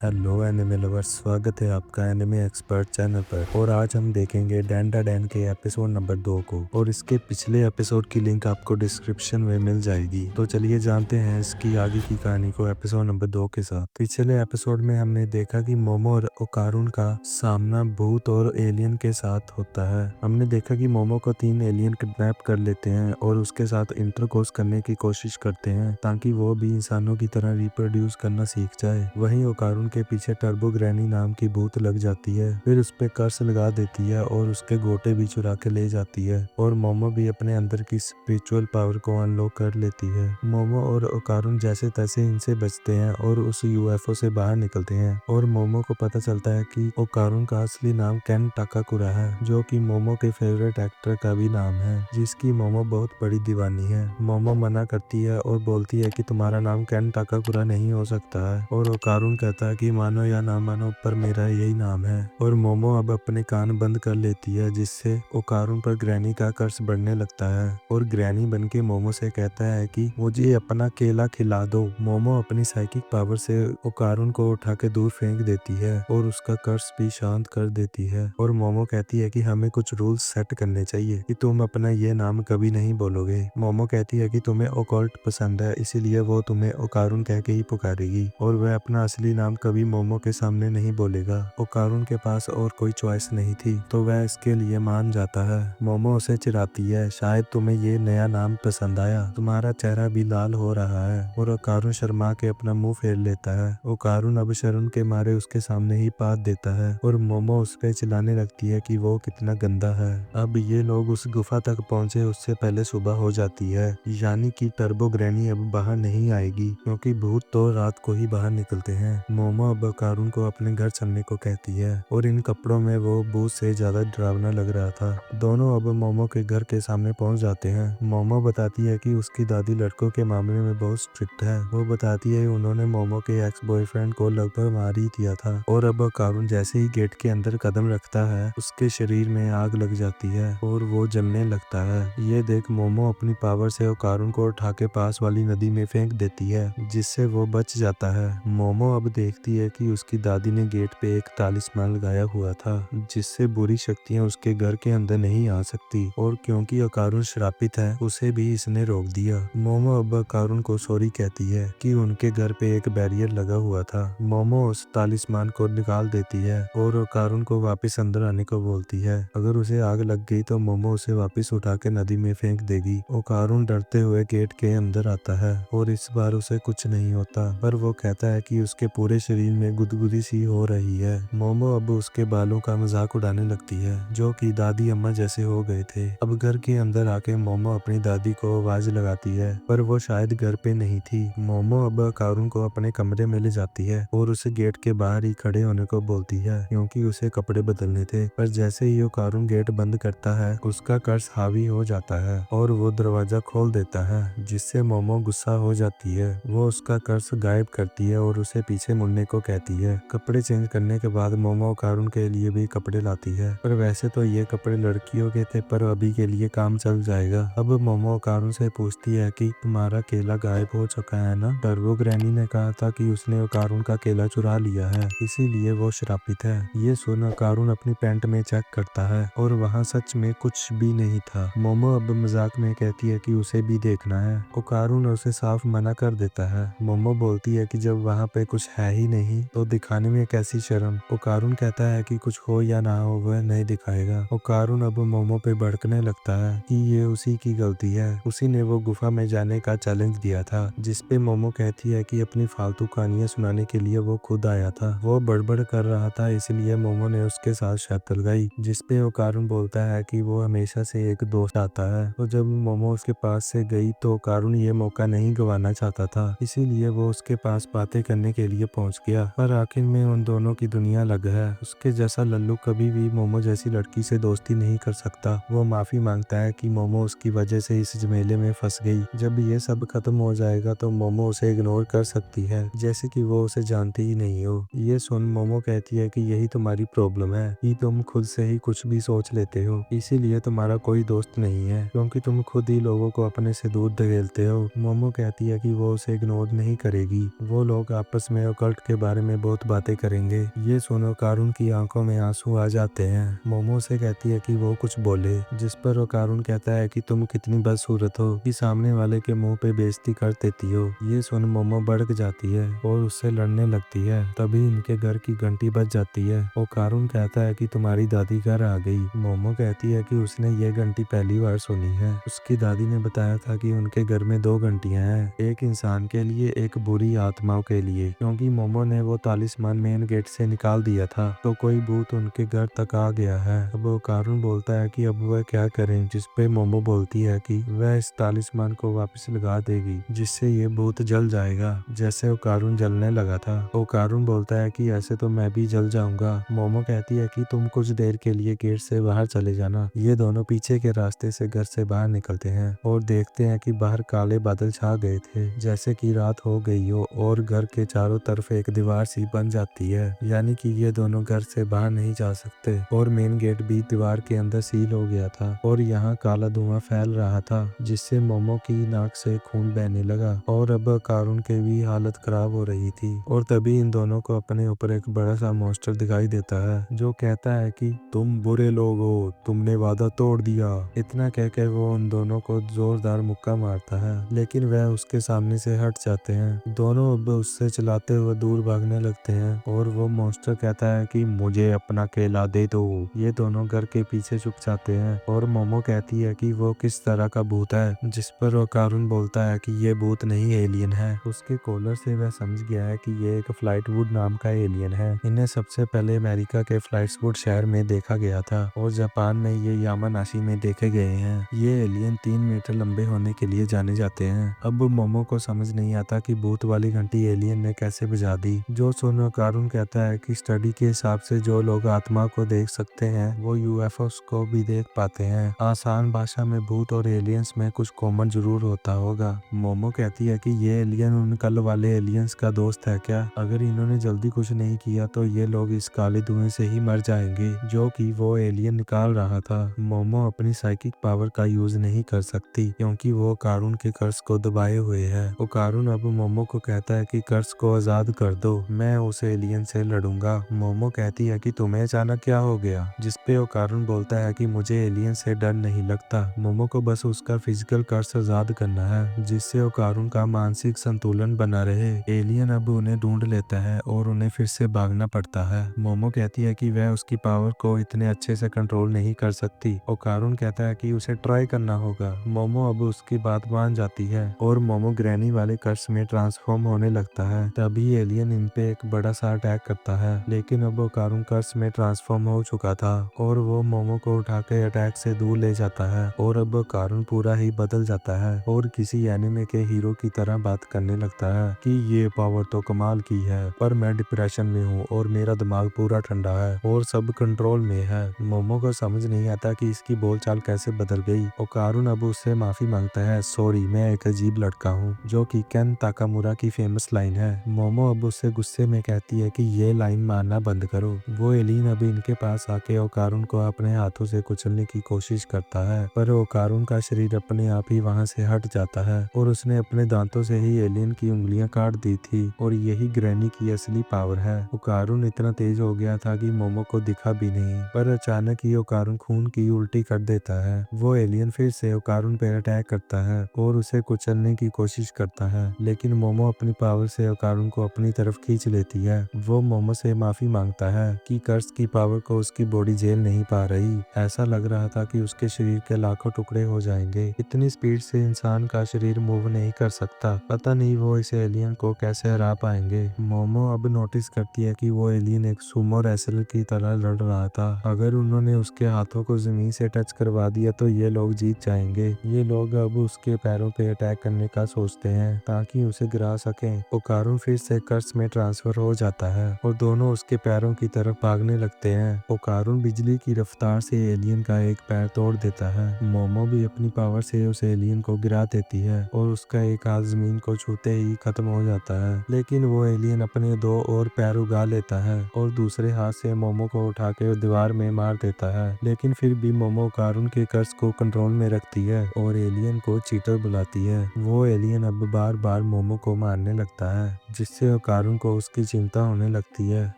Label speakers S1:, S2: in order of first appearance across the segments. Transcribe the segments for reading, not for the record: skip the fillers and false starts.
S1: Hello anime lovers, स्वागत है आपका एनिमे एक्सपर्ट चैनल पर। और आज हम देखेंगे डैंडा डैन के एपिसोड नंबर 2 को, और इसके पिछले एपिसोड की लिंक आपको डिस्क्रिप्शन में मिल जाएगी। तो चलिए जानते हैं इसकी आगे की कहानी को एपिसोड नंबर 2 के साथ। पिछले एपिसोड में हमने देखा कि मोमो और ओकारुन का सामना भूत और एलियन के साथ होता है। हमने देखा कि मोमो को 3 एलियन किडनैप कर लेते हैं और उसके साथ इंटरकोर्स करने की कोशिश करते हैं ताकि वो भी इंसानों की तरह रिप्रोड्यूस करना सीख जाए। वहीं ओकारुन के पीछे टर्बो ग्रैनी नाम की भूत लग जाती है, फिर उस पे कर्स लगा देती है और उसके गोटे भी चुरा के ले जाती है। और मोमो भी अपने अंदर की स्पिरिचुअल पावर को अनलॉक कर लेती है। मोमो और ओकारुन जैसे तैसे इनसे बचते हैं और उस यूएफओ से बाहर निकलते हैं। और मोमो को पता चलता है कि ओकारुन का असली नाम केन टाकाकुरा है, जो कि मोमो के फेवरेट एक्टर का भी नाम है, जिसकी मोमो बहुत बड़ी दीवानी है। मोमो मना करती है और बोलती है कि तुम्हारा नाम केन टाकाकुरा नहीं हो सकता है। और ओकारुन कहता है कि मानो या ना मानो पर मेरा यही नाम है। और मोमो अब अपने कान बंद कर लेती है, जिससे ओकारुन पर ग्रैनी का कर्ज बढ़ने लगता है। और ग्रैनी बन के मोमो से कहता है कि मुझे अपना केला खिला दो। मोमो अपनी साइकिक पावर से ओकारुन को उठा के दूर फेंक देती है और उसका कर्ज भी शांत कर देती है। और मोमो कहती है कि हमें कुछ रूल्स सेट करने चाहिए कि तुम अपना ये नाम कभी नहीं बोलोगे। मोमो कहती है कि तुम्हें ओकल्ट पसंद है, इसीलिए वो तुम्हें ओकारुन कह के ही पुकारेगी और वह अपना असली नाम कभी मोमो के सामने नहीं बोलेगा। ओकारुन के पास और कोई चॉइस नहीं थी, तो वह इसके लिए मान जाता है। मोमो उसे चिढ़ाती है, शायद तुम्हें ये नया नाम पसंद आया, तुम्हारा चेहरा भी लाल हो रहा है। और ओकारुन शर्मा के अपना मुंह फेर लेता है। ओकारुन अब शर्म के मारे उसके सामने ही पात देता है और मोमो उस पे चिल्लाने लगती है कि वो कितना गंदा है। अब ये लोग उस गुफा तक पहुंचे उससे पहले सुबह हो जाती है, यानी कि टर्बो ग्रैनी अब बाहर नहीं आएगी, क्योंकि भूत तो रात को ही बाहर निकलते हैं। मोमो अब ओकारुन को अपने घर चलने को कहती है और इन कपड़ों में वो भूत से ज्यादा डरावना लग रहा था। दोनों अब मोमो के घर के सामने पहुंच जाते हैं। मोमो बताती है कि उसकी दादी लड़कों के मामले में बहुत स्ट्रिक्ट है। वो बताती है उन्होंने मोमो के एक्स बॉयफ्रेंड को लगभग मार ही दिया था। और अब ओकारुन जैसे ही गेट के अंदर कदम रखता है, उसके शरीर में आग लग जाती है और वो जलने लगता है। ये देख मोमो अपनी पावर से ओकारुन को उठा के पास वाली नदी में फेंक देती है, जिससे वो बच जाता है। मोमो अब देखती है कि उसकी दादी ने गेट पे एक तालिस्मान लगाया हुआ था, जिससे बुरी शक्तियां उसके घर के अंदर नहीं आ सकती। और क्योंकि ओकारुन श्रापित है, उसे भी इसने रोक दिया। मोमो अब ओकारुन को सॉरी कहती है कि उनके घर पे एक बैरियर लगा हुआ था। मोमो उस तालिस्मान को निकाल देती है और ओकारुन को वापस अंदर आने को बोलती है। अगर उसे आग लग गई तो मोमो उसे वापस उठा के नदी में फेंक देगी। ओकारुन डरते हुए गेट के अंदर आता है और इस बार उसे कुछ नहीं होता, पर वो कहता है कि उसके पूरे शरीर में गुदगुदी सी हो रही है। मोमो अब उसके बालों का मजाक उड़ाने लगती है, जो कि दादी अम्मा जैसे हो गए थे। अब घर के अंदर आके मोमो अपनी दादी को आवाज लगाती है, पर वो शायद घर पे नहीं थी। मोमो अब ओकारुन को अपने कमरे में ले जाती है और उसे गेट के बाहर ही खड़े होने को बोलती है, क्योंकि उसे कपड़े बदलने थे। पर जैसे ही ओकारुन गेट बंद करता है, उसका कर्ज हावी हो जाता है और वो दरवाजा खोल देता है, जिससे मोमो गुस्सा हो जाती है। वो उसका कर्ज गायब करती है और उसे पीछे मुड़ने को कहती है। कपड़े चेंज करने के बाद मोमो ओकारुन के लिए भी कपड़े लाती है, पर वैसे तो ये कपड़े लड़कियों के थे, पर अभी के लिए काम चल जाएगा। अब मोमो ओकारुन से पूछती है कि तुम्हारा केला गायब हो चुका है ना? टर्बो ग्रैनी ने कहा था कि उसने ओकारुन का केला चुरा लिया है, इसीलिए वो श्रापित है। ये सुन ओकारुन अपनी पैंट में चेक करता है और वहाँ सच में कुछ भी नहीं था। मोमो अब मजाक में कहती है कि उसे भी देखना है। ओकारुन उसे साफ मना कर देता है। मोमो बोलती है कि जब वहाँ पे कुछ है ही नहीं तो दिखाने में कैसी शर्म। ओकारुन कहता है कि कुछ हो या ना हो वह नहीं दिखाएगा। ओकारुन अब मोमो पे भड़कने लगता है कि ये उसी की गलती है, उसी ने वो गुफा में जाने का चैलेंज दिया था, जिसपे मोमो कहती है कि अपनी फालतू कहानियां सुनाने के लिए वो खुद आया था, वो बड़बड़ कर रहा था, इसलिए मोमो ने उसके साथ शर्त लगाई। जिसपे ओकारुन बोलता है कि वो हमेशा से एक दोस्त आता है। तो जब मोमो उसके पास से गई तो ओकारुन ये मौका नहीं गंवाना चाहता था, इसीलिए वो उसके पास बातें करने के लिए पहुंच गया। पर आखिर में उन दोनों की दुनिया अलग है। उसके जैसा लल्लू कभी भी मोमो जैसी लड़की से दोस्ती नहीं कर सकता। वो माफी मांगता है कि मोमो उसकी वजह से इस झमेले में फंस गई। जब ये सब खत्म हो जाएगा तो मोमो उसे इग्नोर कर सकती है, जैसे कि वो उसे जानती ही नहीं हो। ये सुन मोमो कहती है कि यही तुम्हारी प्रॉब्लम है कि तुम खुद से ही कुछ भी सोच लेते हो, इसीलिए तुम्हारा कोई दोस्त नहीं है, क्योंकि तुम खुद ही लोगों को अपने से दूर धकेलते हो। मोमो कहती है कि वो उसे इग्नोर नहीं करेगी। वो लोग आपस में ओकल्ट उसके बारे में बहुत बातें करेंगे। ये सुनो कारुन की आंखों में आंसू आ जाते हैं। मोमो से कहती है कि वो कुछ बोले, जिस पर वो कारुन कहता है कि तुम कितनी बदसूरत हो कि सामने वाले के मुंह पे बेइज्जती कर देती हो। ये सुन मोमो भड़क जाती है और उससे लड़ने लगती है। तभी इनके घर की घंटी बज जाती है और कारुन कहता है कि तुम्हारी दादी घर आ गई। मोमो कहती है कि उसने ये घंटी पहली बार सुनी है। उसकी दादी ने बताया था कि उनके घर में 2 घंटियां हैं, एक इंसान के लिए, एक बुरी आत्माओं के लिए। क्योंकि मोमो ने वो तालिस्मान मेन गेट से निकाल दिया था तो कोई भूत उनके घर तक आ गया है। अब वो कारुन बोलता है कि अब वह क्या करें, जिस पे मोमो बोलती है कि वह इस तालिस्मान को वापस लगा देगी जिससे ये भूत जल जाएगा, जैसे वो कारुन जलने लगा था। वो कारुन बोलता है कि ऐसे तो मैं भी जल जाऊंगा। मोमो कहती है कि तुम कुछ देर के लिए गेट से बाहर चले जाना। ये दोनों पीछे के रास्ते से घर से बाहर निकलते हैं और देखते हैं कि बाहर काले बादल छा गए थे, जैसे कि रात हो गई हो, और घर के चारों तरफ एक दीवार सी बन जाती है, यानी कि ये दोनों घर से बाहर नहीं जा सकते। और मेन गेट भी दीवार के अंदर सील हो गया था और यहाँ काला धुआं फैल रहा था, जिससे मोमो की नाक से खून बहने लगा और अब कारुन के भी हालत खराब हो रही थी। और तभी इन दोनों को अपने ऊपर एक बड़ा सा मॉन्स्टर दिखाई देता है जो कहता है कि तुम बुरे लोग हो, तुमने वादा तोड़ दिया। इतना कहकर वो उन दोनों को जोरदार मुक्का मारता है, लेकिन वह उसके सामने से हट जाते हैं। दोनों अब उससे चलाते हुए दूर भागने लगते हैं और वो मॉन्स्टर कहता है कि मुझे अपना केला दे दो। ये दोनों घर के पीछे छुप जाते हैं और मोमो कहती है कि वो किस तरह का भूत है, जिस पर वो कारुन बोलता है कि ये भूत नहीं एलियन है। उसके कॉलर से वह समझ गया है कि ये एक फ्लाइटवुड नाम का एलियन है। इन्हें सबसे पहले अमेरिका के फ्लाइट्सवुड शहर में देखा गया था और जापान में ये यामानाशी में देखे गए हैं। ये एलियन 3 मीटर लंबे होने के लिए जाने जाते हैं। अब मोमो को समझ नहीं आता कि भूत वाली घंटी एलियन ने कैसे बजा दी। जो सुनो कारुन कहता है कि स्टडी के हिसाब से जो लोग आत्मा को देख सकते हैं वो यूएफओस को भी देख पाते हैं। आसान भाषा में भूत और एलियंस में कुछ कॉमन जरूर होता होगा। मोमो कहती है कि ये एलियन उन कल वाले एलियंस का दोस्त है क्या? अगर इन्होंने जल्दी कुछ नहीं किया तो ये लोग इस काले धुएं से ही मर जाएंगे जो कि वो एलियन निकाल रहा था। मोमो अपनी साइकिक पावर का यूज नहीं कर सकती क्योंकि वो कारुन के कर्ज को दबाए हुए है। वो कारुन अब मोमो को कहता है कि कर्ज को आजाद कर दो, मैं उस एलियन से लड़ूंगा। मोमो कहती है कि तुम्हें अचानक क्या हो गया, जिस पे वो कारुन बोलता है कि मुझे एलियन से डर नहीं लगता, मोमो को बस उसका फिजिकल कर्ज आजाद करना है जिससे वो कारुन का मानसिक संतुलन बना रहे। एलियन अब उन्हें ढूंढ लेता है और उन्हें फिर से भागना पड़ता है। मोमो कहती है कि वह उसकी पावर को इतने अच्छे से कंट्रोल नहीं कर सकती और कारुन कहता है कि उसे ट्राई करना होगा। मोमो अब उसकी बात मान जाती है और मोमो ग्रैनी वाले कर्ज में ट्रांसफॉर्म होने लगता है। तभी एलियन इन पे एक बड़ा सा अटैक करता है, लेकिन अब वो कारुन कर्ज में ट्रांसफॉर्म हो चुका था और वो मोमो को उठा के अटैक से दूर ले जाता है। और अब कारुन पूरा ही बदल जाता है और किसी एनिमे के हीरो की तरह बात करने लगता है कि ये पावर तो कमाल की है, पर मैं डिप्रेशन में हूँ और मेरा दिमाग पूरा ठंडा है और सब कंट्रोल में है। मोमो को समझ नहीं आता कि इसकी बोलचाल कैसे बदल गई और कारुन अब उससे माफी मांगता है, सॉरी मैं एक अजीब लड़का हूँ, जो कि केन ताकामुरा की फेमस लाइन है। मोमो अब उससे गुस्से में कहती है कि ये लाइन मारना बंद करो। वो एलियन अब इनके पास आके ओकारुन को अपने हाथों से कुचलने की कोशिश करता है, पर ओकारुन का शरीर अपने आप ही वहां से हट जाता है और उसने अपने दांतों से ही एलियन की उंगलियां काट दी थी और यही ग्रैनी की असली पावर है। ओकारुन इतना तेज हो गया था कि मोमो को दिखा भी नहीं, पर अचानक ही ओकारुन खून की उल्टी कर देता है। वो एलियन फिर से ओकारुन पर अटैक करता है और उसे कुचलने की कोशिश करता है, लेकिन मोमो अपनी पावर से ओकारुन को अपनी तरफ खींच लेती है। वो मोमो से माफी मांगता है कि कर्ज की पावर को उसकी बॉडी झेल नहीं पा रही। ऐसा लग रहा था कि उसके शरीर के लाखों टुकड़े हो जाएंगे। इतनी स्पीड से इंसान का शरीर मूव नहीं कर सकता। पता नहीं वो इस एलियन को कैसे हरा पाएंगे। मोमो अब नोटिस करती है कि वो एलियन एक सुमो रेसलर की तरह लड़ रहा था। अगर उन्होंने उसके हाथों को जमीन से टच करवा दिया तो ये लोग जीत जाएंगे। ये लोग अब उसके पैरों पे अटैक करने का सोचते हैं ताकि उसे गिरा सकें। ओकारुन फिर से कर्ज में ट्रांसफर हो जाता है और दोनों उसके पैरों की तरफ भागने लगते हैं। ओकारुन बिजली की रफ्तार से एलियन का एक पैर तोड़ देता है। मोमो भी अपनी पावर से उस एलियन को गिरा देती है और उसका एक हाथ जमीन को छूते ही खत्म हो जाता है, लेकिन वो एलियन अपने 2 और पैर उगा लेता है और दूसरे हाथ से मोमो को उठा के दीवार में मार देता है। लेकिन फिर भी मोमो ओकारुन के कर्ज को कंट्रोल में रखती है और एलियन को चीटर बुलाती है। वो एलियन अब बार बार मोमो को मारने लगता है, जिससे ओकारुन ओकारुन को उसकी चिंता होने लगती है।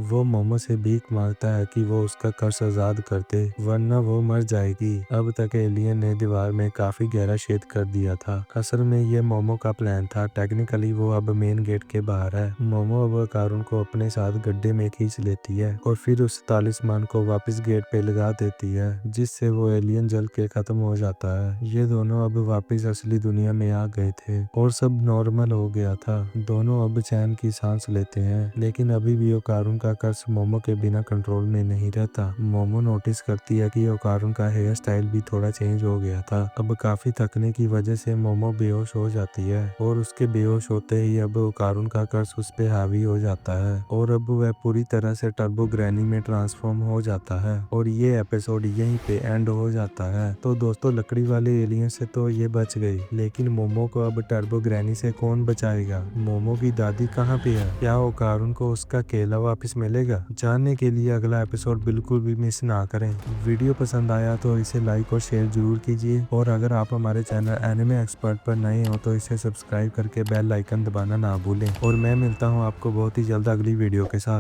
S1: वो मोमो से भीख मांगता है कि वो उसका कर्ज आजाद कर दे, वरना वो मर जाएगी। अब तक एलियन ने दीवार में काफी गहरा छेद कर दिया था। असल में ये मोमो का प्लान था। टेक्निकली वो अब मेन गेट के बाहर है। मोमो अब ओकारुन को अपने साथ गड्ढे में खींच लेती है और फिर उस तालिस्मान को वापस गेट पे लगा देती है, जिससे वो एलियन जल के खत्म हो जाता है। ये दोनों अब वापस असली दुनिया में आ गए थे और सब नॉर्मल हो गया था। दोनों अब चैन की सांस लेते हैं, लेकिन अभी भी ओकारुन का कर्ज मोमो के बिना कंट्रोल में नहीं रहता। मोमो नोटिस करती है कि ओकारुन का हेयर स्टाइल भी थोड़ा चेंज हो गया था। अब काफी थकने की वजह से मोमो बेहोश हो जाती है और उसके बेहोश होते ही अब ओकारुन का कर्ज उस पे हावी हो जाता है और अब वह पूरी तरह से टर्बो ग्रैनी में ट्रांसफॉर्म हो जाता है। और ये एपिसोड यहीं पे एंड हो जाता है। तो दोस्तों, लकड़ी वाले एलियन से तो ये बच गई, लेकिन मोमो को अब टर्बो ग्रैनी से कौन बचाएगा? मोमो की दादी कहाँ पे है? क्या ओकारुन को उसका केला वापस मिलेगा? जानने के लिए अगला एपिसोड बिल्कुल भी मिस ना करें। वीडियो पसंद आया तो इसे लाइक और शेयर जरूर कीजिए, और अगर आप हमारे चैनल एनिमे एक्सपर्ट पर नए हो तो इसे सब्सक्राइब करके बेल आइकन दबाना ना भूलें। और मैं मिलता हूँ आपको बहुत ही जल्द अगली वीडियो के साथ।